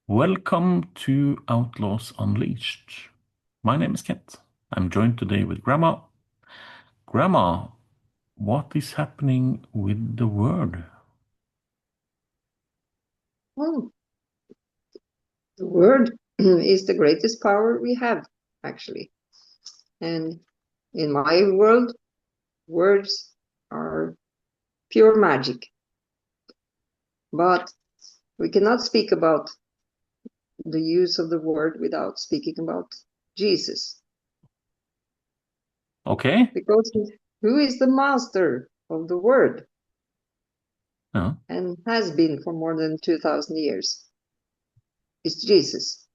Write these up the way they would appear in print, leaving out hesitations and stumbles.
Welcome to Outlaws Unleashed. My name is Kent. I'm joined today with Grandma. Grandma, what is happening with the word? Well, the word is the greatest power we have, actually. And in my world, words are pure magic. But we cannot speak about the use of the word without speaking about Jesus. Okay. Because who is the master of the word Yeah. and has been for more than 2,000 years? Is Jesus.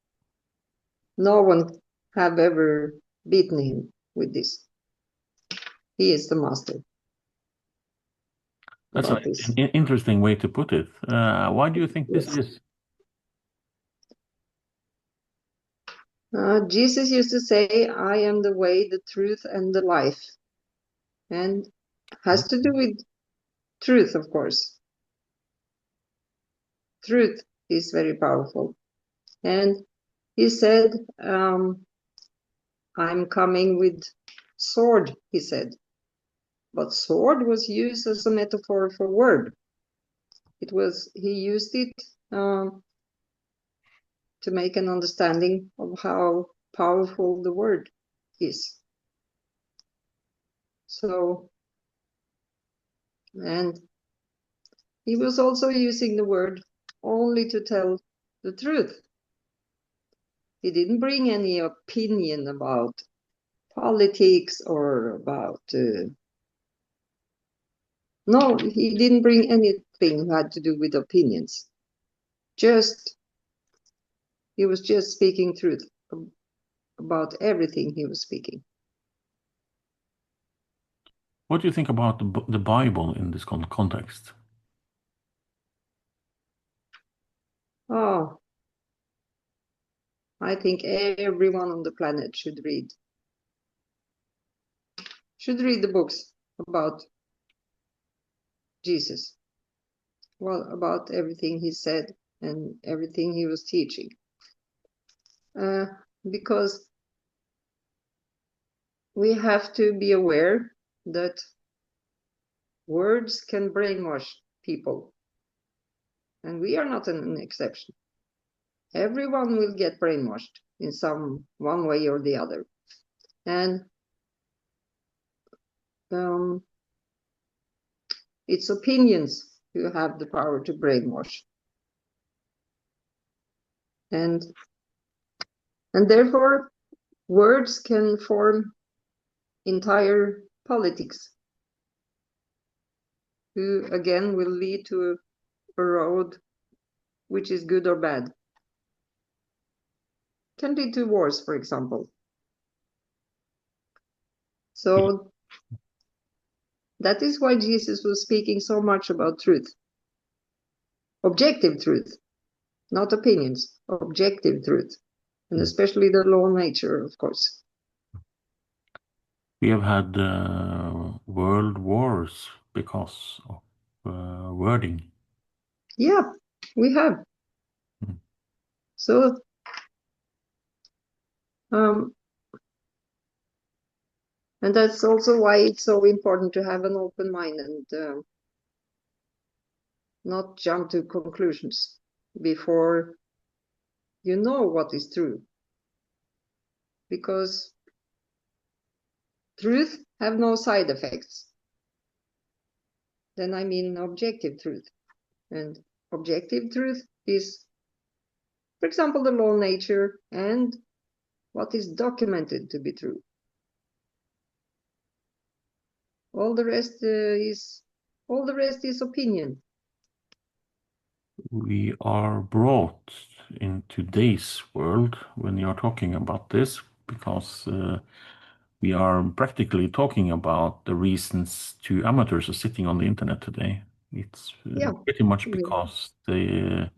No one have ever beaten him with this. He is the master That's an about this. interesting way to put it. Why do you think this Yes. is? Jesus used to say, I am the way, the truth, and the life. And has to do with truth, of course. Truth is very powerful. And he said, I'm coming with sword, he said. But sword was used as a metaphor for word. He used it to make an understanding of how powerful the word is. So, and he was also using the word only to tell the truth. He didn't bring any opinion about politics or about. No, he didn't bring anything that had to do with opinions. Just, he was just speaking truth about everything he was speaking. What do you think about the Bible in this context? Oh, I think everyone on the planet should read the books about Jesus. Well, about everything he said and everything he was teaching. Uh, because we have to be aware that words can brainwash people. And we are not an exception. Everyone will get brainwashed in one way or the other. And it's opinions who have the power to brainwash. And therefore, words can form entire politics, who again will lead to a road which is good or bad. Can lead to wars, for example. So that is why Jesus was speaking so much about truth. Objective truth, not opinions, objective truth. And especially the law of nature, of course. We have had world wars because of wording. Yeah, we have. Mm. So, and that's also why it's so important to have an open mind and not jump to conclusions before you know what is true. Because truth have no side effects. Then I mean objective truth. And objective truth is, for example, the law of nature and what is documented to be true. All the rest is opinion. We are brought in today's world when you're talking about this because we are practically talking about the reasons two amateurs are sitting on the internet today. It's Yeah. pretty much Yeah. because the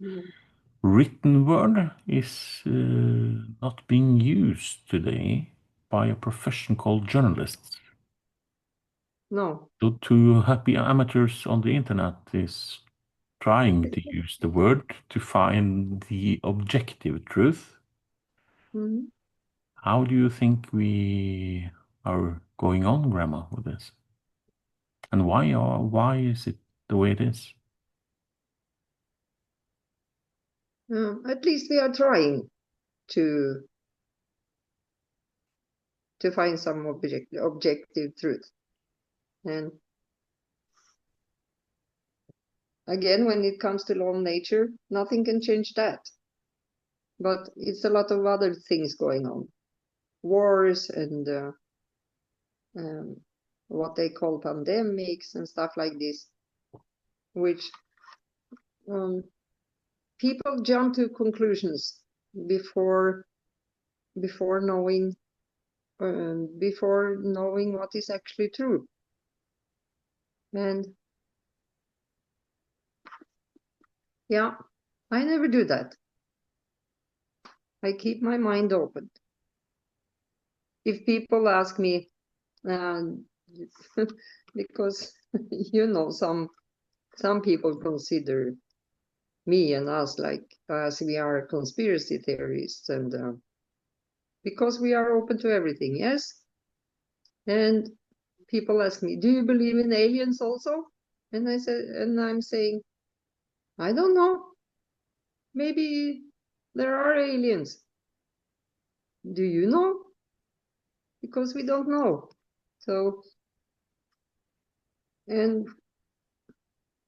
written word is not being used today by a profession called journalists. No. So two happy amateurs on the internet is trying to use the word to find the objective truth. Mhm. How do you think we are going on, Grandma, with this? And why is it the way it is? At least we are trying to find some objective truth. And again, when it comes to law of nature, nothing can change that. But it's a lot of other things going on. Wars and what they call pandemics and stuff like this, which people jump to conclusions before knowing what is actually true. And yeah, I never do that. I keep my mind open. If people ask me, because some people consider me and us like as we are conspiracy theorists, and because we are open to everything, yes. And people ask me, do you believe in aliens also? And I'm saying, I don't know. Maybe there are aliens. Do you know? Because we don't know. So, and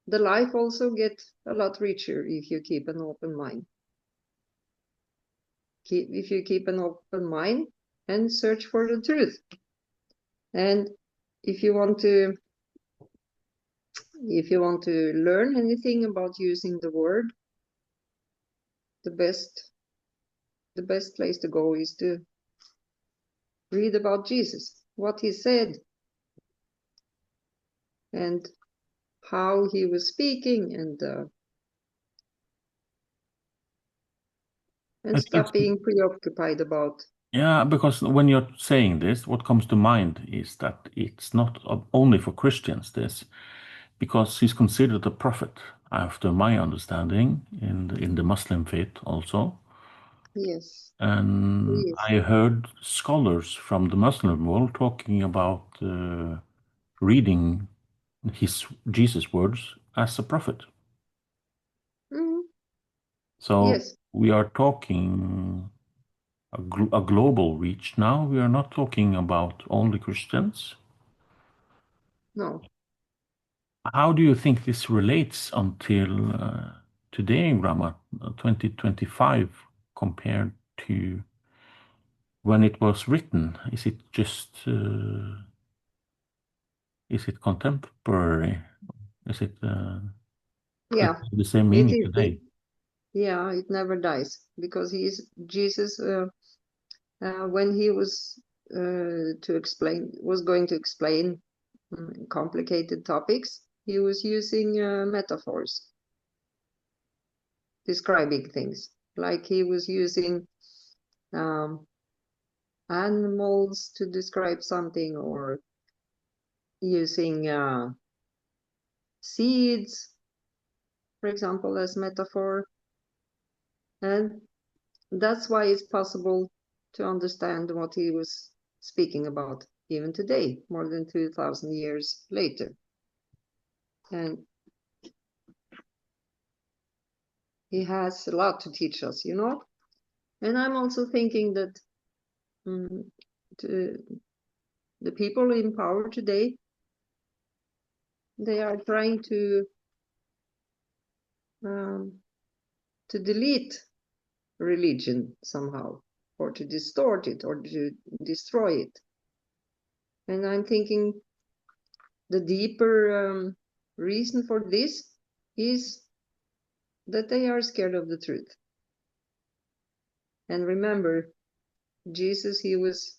the life also gets a lot richer if you keep an open mind. If you keep an open mind and search for the truth. And if you want to learn anything about using the word, the best place to go is to read about Jesus, what he said, and how he was speaking, and It's stop being preoccupied about. Yeah, because when you're saying this, what comes to mind is that it's not only for Christians, this, because he's considered a prophet, after my understanding, in the Muslim faith also. Yes, And yes. I heard scholars from the Muslim world talking about reading his Jesus words as a prophet. Mm, So yes, we are talking a global reach now. We are not talking about only Christians. no, How do you think this relates until today, Grandma, 2025, compared to when it was written? Is it just, is it contemporary? Is it yeah, the same it meaning is. today? Yeah, it never dies because Jesus. When he was going to explain complicated topics, he was using metaphors, describing things. Like he was using um, animals to describe something, or using seeds, for example, as metaphor. And that's why it's possible to understand what he was speaking about even today, more than 2,000 years later. And he has a lot to teach us, you know. And I'm also thinking that to the people in power today, they are trying um, to delete religion somehow, or to distort it, or to destroy it. And I'm thinking the deeper reason for this is that they are scared of the truth. And remember, Jesus, he was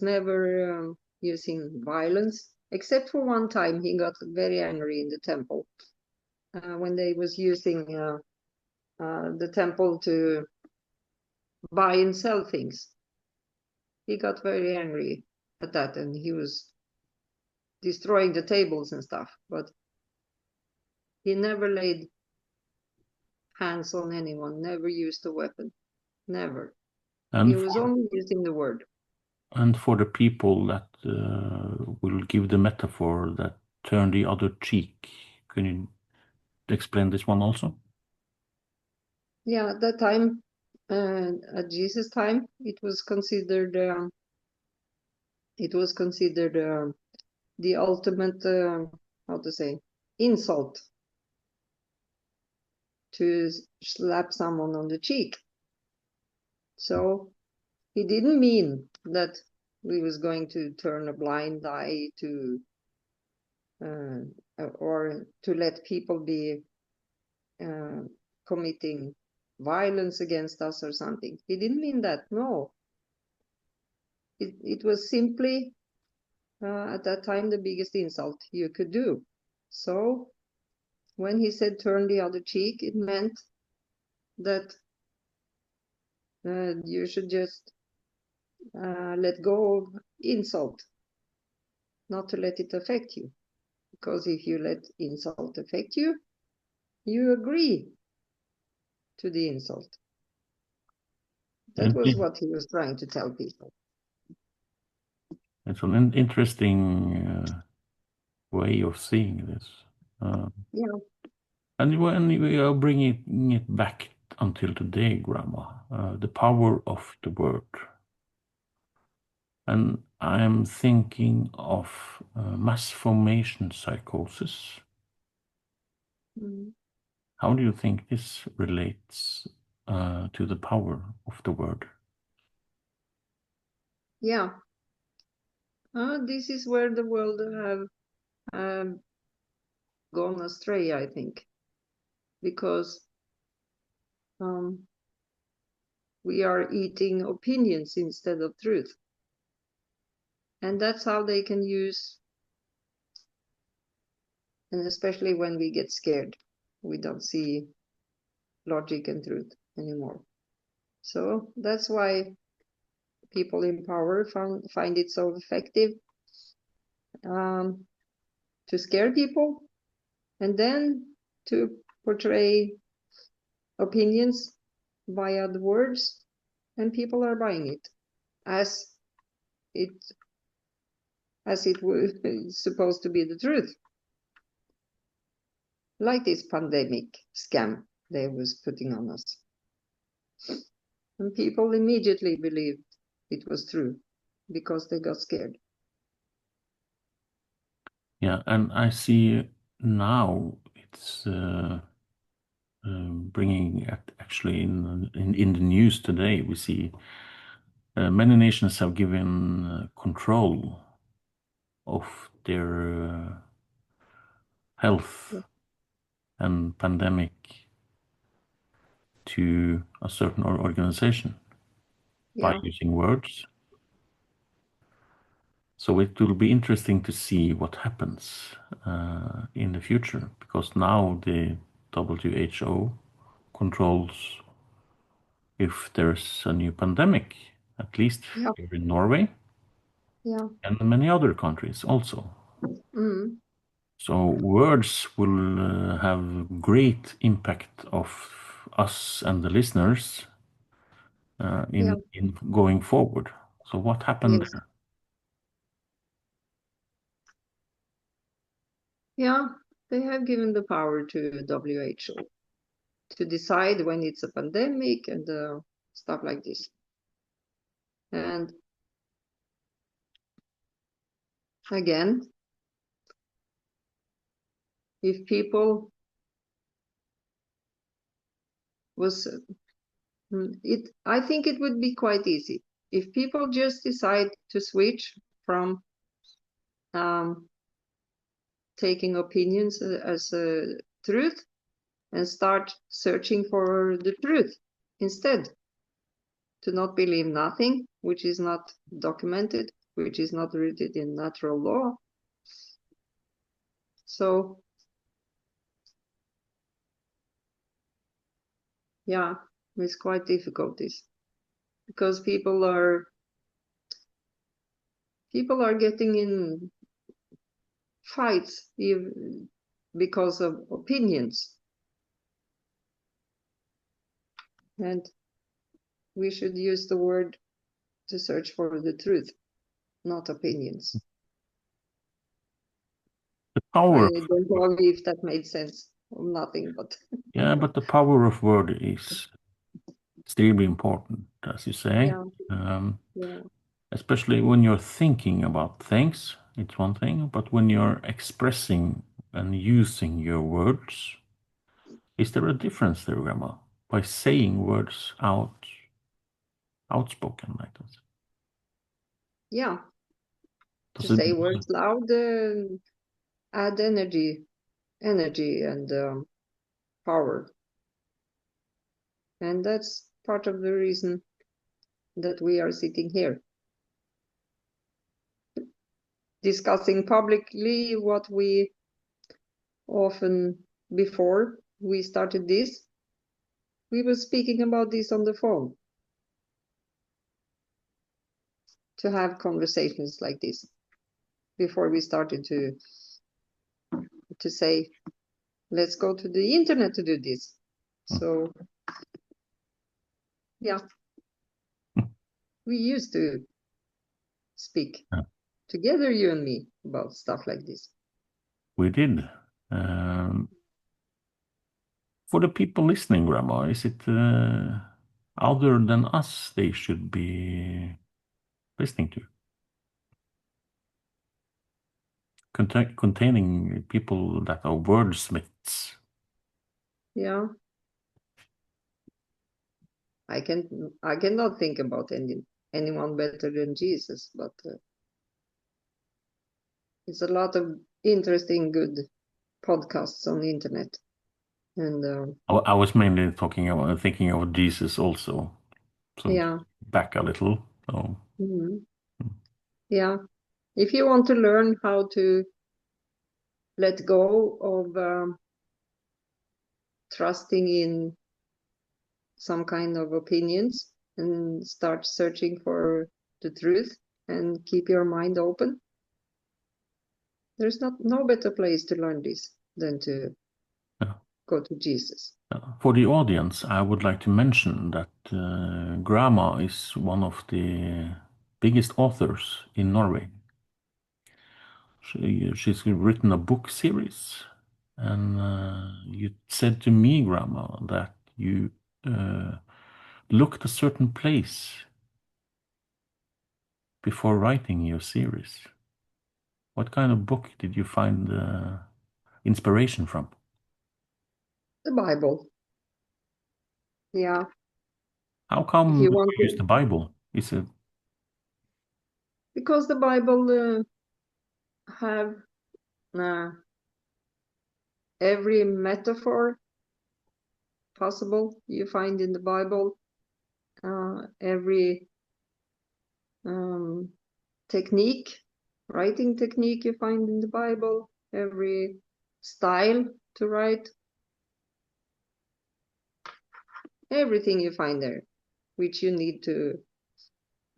never using violence, except for one time he got very angry in the temple when they was using the temple to buy and sell things. He got very angry at that, and he was destroying the tables and stuff. But He never laid hands on anyone, never used a weapon, never. He And was for only using the word. and for the people that will give the metaphor that turn the other cheek, can you explain this one also? Yeah, at that time, at Jesus' time, it was considered the ultimate how to say insult to slap someone on the cheek. So he didn't mean that we was going to turn a blind eye to uh, or to let people be uh, committing violence against us or something. He didn't mean that. No, it was simply at that time the biggest insult you could do. So when he said turn the other cheek, it meant that you should just let go of insult, not to let it affect you. Because if you let insult affect you, you agree to the insult. That was And what he was trying to tell people. it's an interesting way of seeing this. Yeah. And when we are bringing it back until today, Grandma, the power of the word. And I'm thinking of mass formation psychosis. Mm. How do you think this relates to the power of the word? Yeah. This is where the world have um, gone astray, I think, because um, we are eating opinions instead of truth. And that's how they can use, and especially when we get scared, we don't see logic and truth anymore. So that's why people in power find it so effective um, to scare people and then to portray opinions via the words, and people are buying it as it it was supposed to be the truth, like this pandemic scam they was putting on us, and people immediately believed it was true because they got scared. Yeah, and I see now it's bringing actually in the news today. We see many nations have given control of their health and pandemic to a certain organization by Yeah, using words. So it will be interesting to see what happens in the future, because now the WHO controls if there's a new pandemic, at least yeah, here in Norway yeah. and many other countries also. Mm, So words will have great impact of us and the listeners yeah, in going forward. So what happened yes, there? yeah. They have given the power to WHO to decide when it's a pandemic and stuff like this. And again, if people was it, I think it would be quite easy if people just decide to switch from um, taking opinions as a truth and start searching for the truth instead, to not believe nothing which is not documented, which is not rooted in natural law. So yeah, it's quite difficult this, because people are getting in fights because of opinions. And we should use the word to search for the truth, not opinions. The power I of, don't know if that made sense or nothing, but yeah, but the power of word is extremely important, as you say. yeah, yeah, Especially when you're thinking about things, it's one thing, but when you're expressing and using your words, is there a difference there, Grandma? By saying words outspoken like this? yeah. To Does it? say words loud, add energy and power, and that's part of the reason that we are sitting here discussing publicly what we often before we started this we were speaking about this on the phone to have conversations like this before we started to say let's go to the internet to do this. So yeah, we used to speak Yeah, together, you and me, about stuff like this. we did. Um, for the people listening, Grandma, is it other than us they should be listening to? Containing people that are wordsmiths. Yeah, I cannot think about anyone better than Jesus, but it's a lot of interesting good podcasts on the internet. And I was mainly thinking of Jesus also. So yeah, back a little. So mhm, yeah, if you want to learn how to let go of trusting in some kind of opinions and start searching for the truth and keep your mind open, there's no better place to learn this than to yeah. go to Jesus. For the audience, I would like to mention that Grandma is one of the biggest authors in Norway. She's written a book series, and you said to me, Grandma, that you looked a certain place before writing your series. What kind of book did you find inspiration from? The Bible. Yeah. How If come you you want use the to, Bible? Is it because the Bible have uh, every metaphor possible you find in the Bible, every um, technique, writing technique you find in the Bible, every style to write, everything you find there, which you need to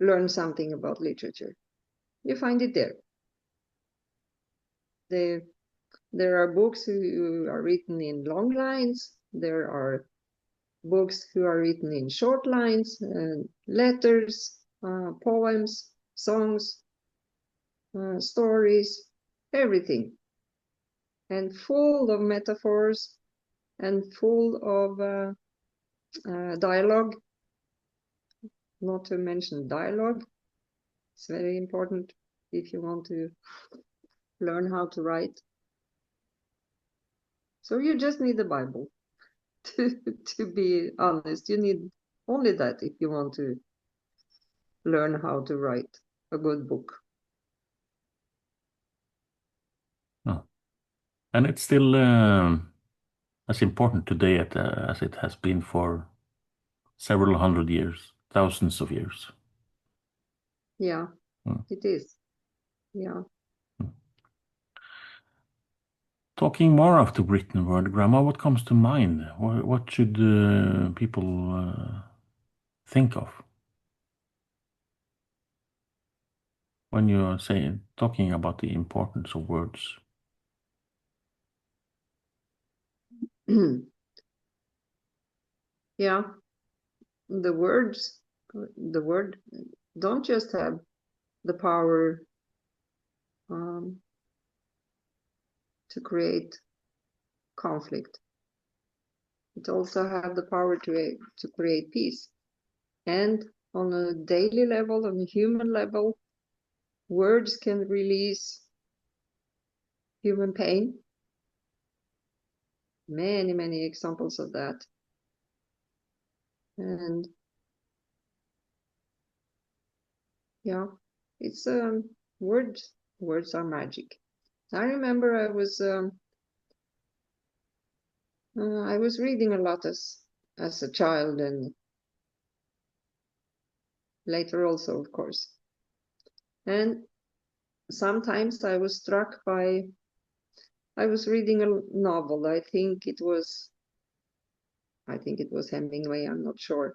learn something about literature. You find it there. There, there are books who are written in long lines. There are books who are written in short lines, letters, poems, songs, stories, everything, and full of metaphors and full of dialogue, not to mention dialogue. It's very important if you want to learn how to write. So you just need the Bible to be honest. You need only that if you want to learn how to write a good book. no? And it's still as important today as it has been for several hundred years, thousands of years. Yeah, Mm. it is. Yeah. Talking more of the written word, Grandma, what comes to mind? What should people think of when you're saying talking about the importance of words? Yeah, the words, the word don't just have the power um, to create conflict. It also have the power to create peace. And on a daily level, on a human level, words can release human pain. Many, many examples of that. And yeah, it's words. Words are magic. I remember I was reading a lot as a child and later also, of course. And sometimes I was struck by I was reading a novel. I think it was Hemingway, I'm not sure.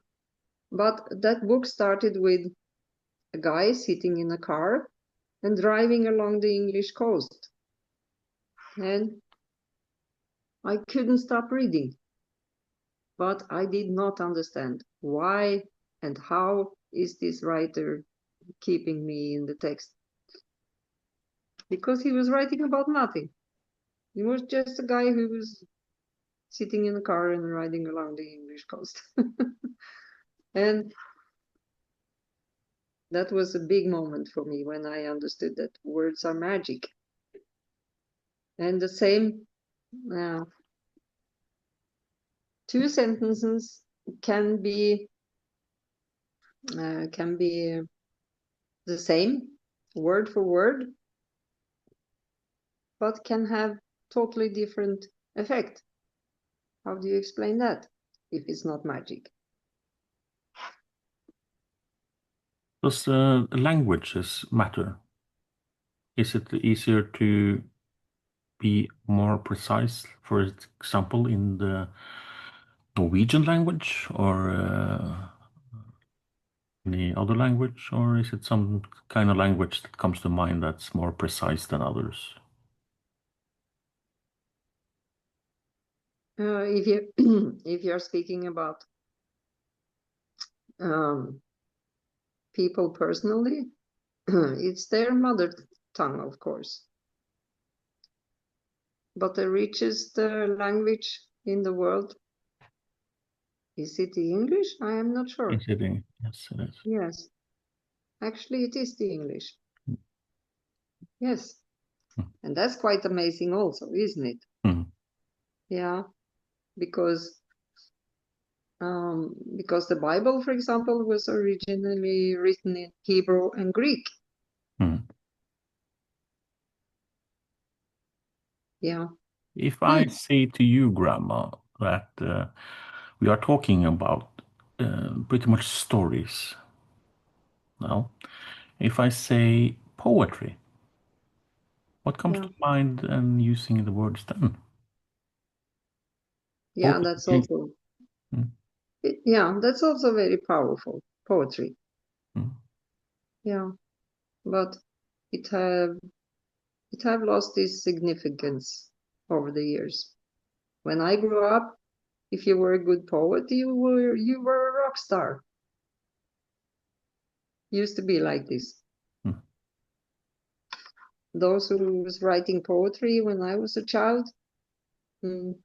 But that book started with a guy sitting in a car and driving along the English coast. And I couldn't stop reading, but I did not understand why and how is this writer keeping me in the text, because he was writing about nothing. He was just a guy who was sitting in a car and riding along the English coast. And that was a big moment for me when I understood that words are magic. And the same, uh, two sentences can be the same word for word, but can have totally different effect. How do you explain that if it's not magic? Does languages matter? Is it easier to be more precise, for example, in the Norwegian language or any other language, or is it some kind of language that comes to mind that's more precise than others? If you if you're speaking about um, people personally, it's their mother tongue, of course. But the richest language in the world, is it the English? I am not sure. Is it yes, it is. Yes, actually, it is the English. Yes, Mm. and that's quite amazing, also, isn't it? Mm. Yeah, because because the Bible, for example, was originally written in Hebrew and Greek. Mm. Yeah. If I Hmm. say to you, Grandma, that we are talking about pretty much stories now, if I say poetry, what comes Yeah. to mind and using the words then? Yeah, that's Poetry. also Mm. yeah, that's also very powerful poetry. Mm. Yeah, but it have it have lost its significance over the years. When I grew up, if you were a good poet, you were a rock star. Used to be like this. Mm. Those who was writing poetry when I was a child, mm,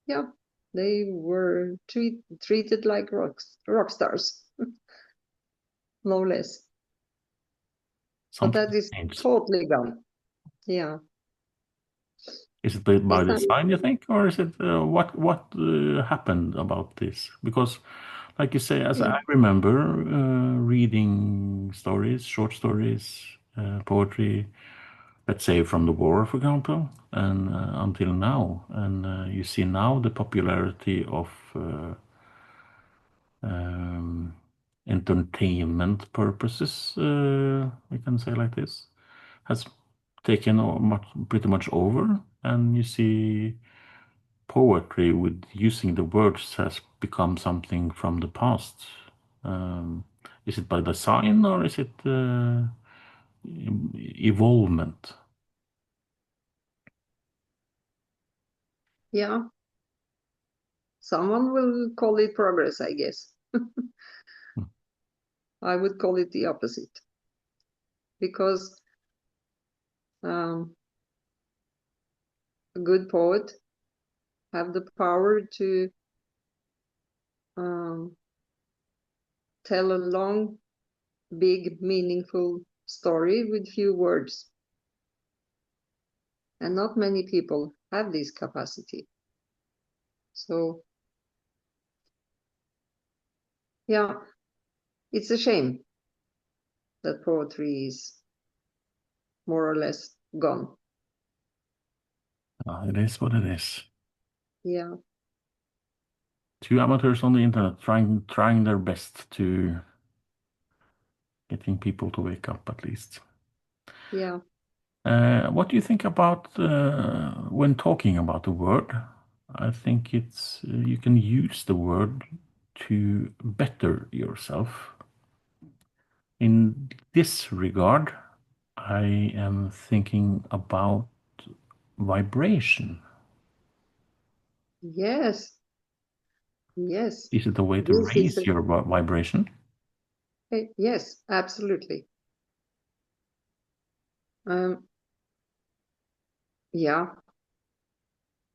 yeah, they were treated like rock stars, no less. But Something that is changed. totally gone. Yeah, Is it by it's not. design, you think, or is it what happened about this? Because, like you say, as Yeah, I remember reading stories, short stories, poetry, let's say from the war, for example, and until now, and you see now the popularity of um, entertainment purposes, we can say like this, has taken pretty much over, and you see poetry with using the words has become something from the past. Is it by design or is it evolvement? yeah. Someone will call it progress, I guess. Hmm. I would call it the opposite, because a good poet have the power to um, tell a long, big, meaningful story with few words. And not many people have this capacity. So, yeah, it's a shame that poetry is more or less gone. It is what it is. Yeah, Two amateurs on the internet trying their best to getting people to wake up at least. yeah. What do you think about when talking about the word? I think it's you can use the word to better yourself. In this regard, I am thinking about vibration. Yes, yes. Is it a way to This is raise your vibration? yes, absolutely. Um, yeah,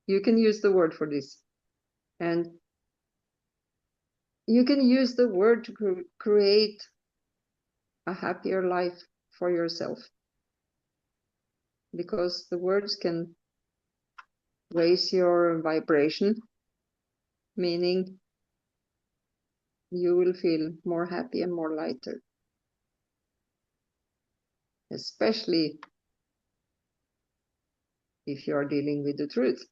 you can use the word for this, and you can use the word to create a happier life for yourself, because the words can raise your vibration, meaning you will feel more happy and more lighter, especially if you are dealing with the truth.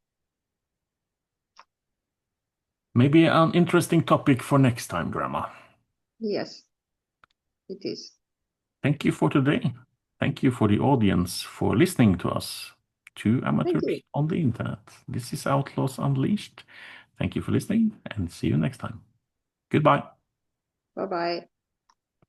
Maybe an interesting topic for next time, Grandma. Yes, it is. Thank you for today. Thank you for the audience for listening to us, two Thank you. amateurs on the internet. This is Outlaws Unleashed. Thank you for listening and see you next time. Goodbye. Bye bye.